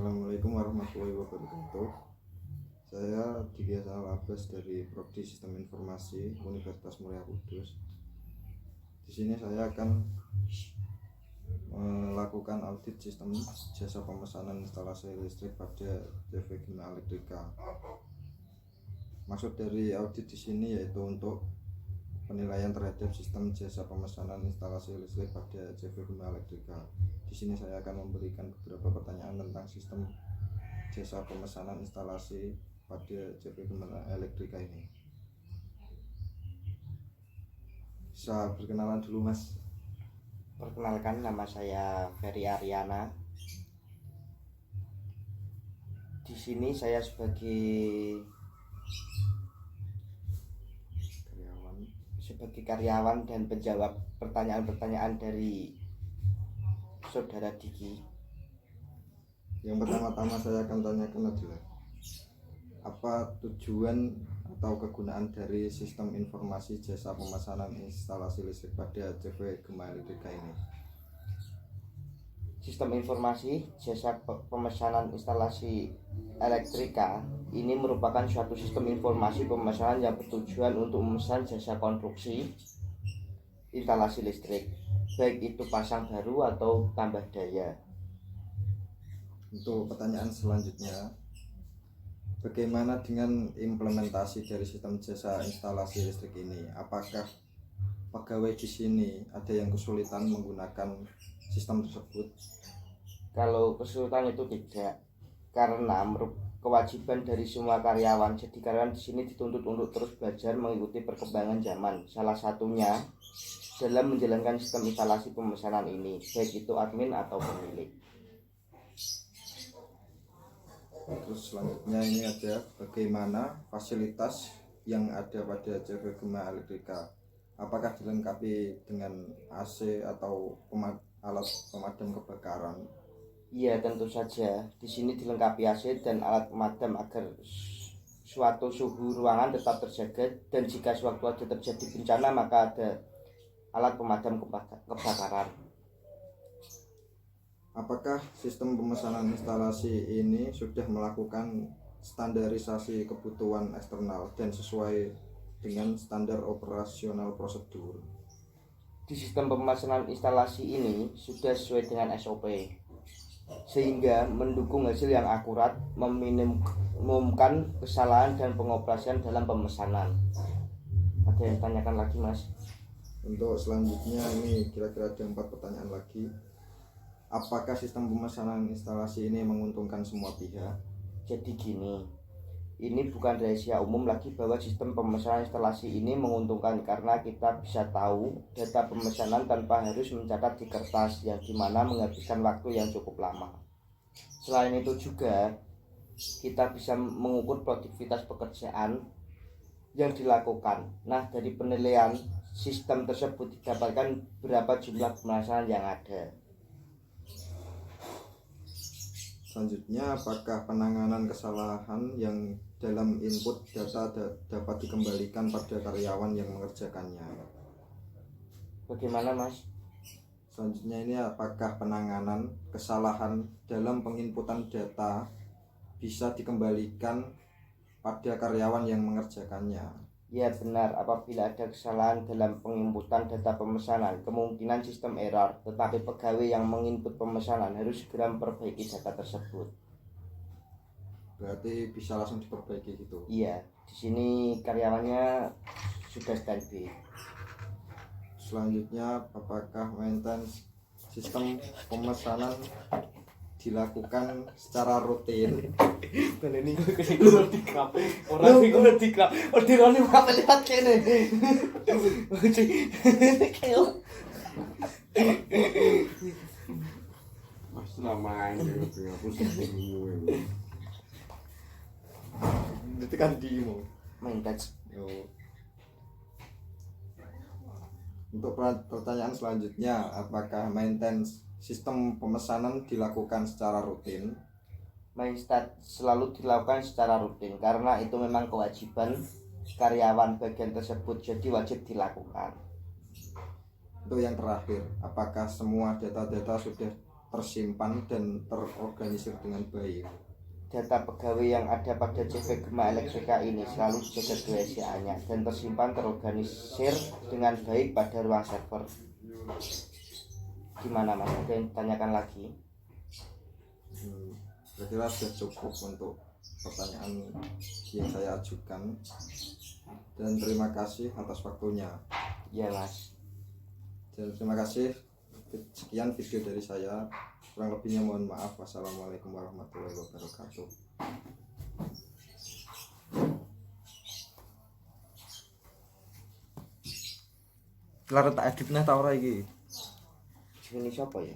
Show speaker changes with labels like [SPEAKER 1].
[SPEAKER 1] Assalamualaikum warahmatullahi wabarakatuh. Saya Didiasa Labas dari Prodi Sistem Informasi Universitas Muria Kudus. Di sini saya akan melakukan audit sistem jasa pemesanan instalasi listrik pada CV Gema Elektrika. Maksud dari audit di sini yaitu untuk penilaian terhadap sistem jasa pemesanan instalasi listrik pada CV Gema Elektrika. Di sini saya akan memberikan beberapa pertanyaan tentang sistem jasa pemesanan instalasi pada CV Gema Elektrika ini. Bisa berkenalan dulu, Mas?
[SPEAKER 2] Perkenalkan, nama saya Ferry Aryana. Di sini saya sebagai karyawan dan penjawab pertanyaan-pertanyaan dari Saudara Diki.
[SPEAKER 1] Yang pertama-tama saya akan tanyakan adalah apa tujuan atau kegunaan dari sistem informasi jasa pemesanan instalasi listrik pada CV Gema Elektrika ini?
[SPEAKER 2] Sistem informasi jasa pemesanan instalasi elektrika ini merupakan suatu sistem informasi pemesanan yang bertujuan untuk memesan jasa konstruksi instalasi listrik, baik itu pasang baru atau tambah daya.
[SPEAKER 1] Untuk pertanyaan selanjutnya, bagaimana dengan implementasi dari sistem jasa instalasi listrik ini? Apakah pegawai di sini ada yang kesulitan menggunakan sistem tersebut?
[SPEAKER 2] Kalau kesulitan itu tidak, karena kewajiban dari semua karyawan. Jadi karyawan di sini dituntut untuk terus belajar mengikuti perkembangan zaman. Salah satunya dalam menjalankan sistem instalasi pemesanan ini, baik itu admin atau pemilik.
[SPEAKER 1] Terus selanjutnya ini ada bagaimana fasilitas yang ada pada CV Gema Elektrika? Apakah dilengkapi dengan AC atau alat pemadam kebakaran?
[SPEAKER 2] Iya, tentu saja. Di sini dilengkapi AC dan alat pemadam agar suatu suhu ruangan tetap terjaga, dan jika sewaktu-waktu terjadi bencana maka ada alat pemadam kebakaran.
[SPEAKER 1] Apakah sistem pemesanan instalasi ini sudah melakukan standarisasi kebutuhan eksternal dan sesuai dengan standar operasional prosedur?
[SPEAKER 2] Di sistem pemesanan instalasi ini sudah sesuai dengan SOP, sehingga mendukung hasil yang akurat, meminimumkan kesalahan dan pengoperasian dalam pemesanan. Ada yang tanyakan lagi, Mas?
[SPEAKER 1] Untuk selanjutnya ini kira-kira ada 4 pertanyaan lagi. Apakah sistem pemesanan instalasi ini menguntungkan semua pihak?
[SPEAKER 2] Jadi gini, ini bukan rahasia umum lagi bahwa sistem pemesanan instalasi ini menguntungkan, karena kita bisa tahu data pemesanan tanpa harus mencatat di kertas, yang dimana menghabiskan waktu yang cukup lama. Selain itu juga kita bisa mengukur produktivitas pekerjaan yang dilakukan. Nah, dari penilaian sistem tersebut didapatkan berapa jumlah pemesanan yang ada.
[SPEAKER 1] Selanjutnya, apakah penanganan kesalahan yang dalam input data dapat dikembalikan pada karyawan yang mengerjakannya?
[SPEAKER 2] Bagaimana, Mas?
[SPEAKER 1] Selanjutnya ini, apakah penanganan kesalahan dalam penginputan data bisa dikembalikan pada karyawan yang mengerjakannya?
[SPEAKER 2] Ya, benar. Apabila ada kesalahan dalam penginputan data pemesanan, kemungkinan sistem error, tetapi pegawai yang menginput pemesanan harus segera memperbaiki data tersebut.
[SPEAKER 1] Berarti bisa langsung diperbaiki gitu?
[SPEAKER 2] Iya, di sini karyawannya sudah standby.
[SPEAKER 1] Selanjutnya, apakah maintenance sistem pemesanan dilakukan secara rutin?
[SPEAKER 2] Dan ini kudu dikrap. Ora sing kudu dikrap. Orderane apa lihat kene.
[SPEAKER 3] Mas namanya aku bingung.
[SPEAKER 1] Itu kan demo.
[SPEAKER 2] Maintenance.
[SPEAKER 1] Untuk pertanyaan selanjutnya, apakah maintenance sistem pemesanan dilakukan secara rutin?
[SPEAKER 2] Maintenance selalu dilakukan secara rutin, karena itu memang kewajiban karyawan bagian tersebut, jadi wajib dilakukan.
[SPEAKER 1] Untuk yang terakhir, apakah semua data-data sudah tersimpan dan terorganisir dengan baik.
[SPEAKER 2] Data pegawai yang ada pada CV Gema Elektrika ini selalu dijaga kerahasiaannya dan tersimpan terorganisir dengan baik pada ruang server. Gimana Mas? Ada yang ditanyakan lagi?
[SPEAKER 1] Kira-kira sudah cukup untuk pertanyaan yang saya ajukan, dan terima kasih atas waktunya.
[SPEAKER 2] Ya Mas.
[SPEAKER 1] Dan terima kasih. Sekian video dari saya, kurang lebihnya mohon maaf. Wassalamualaikum warahmatullahi wabarakatuh. Kelar tak editnya tau ora iki.
[SPEAKER 2] Ini siapa ya?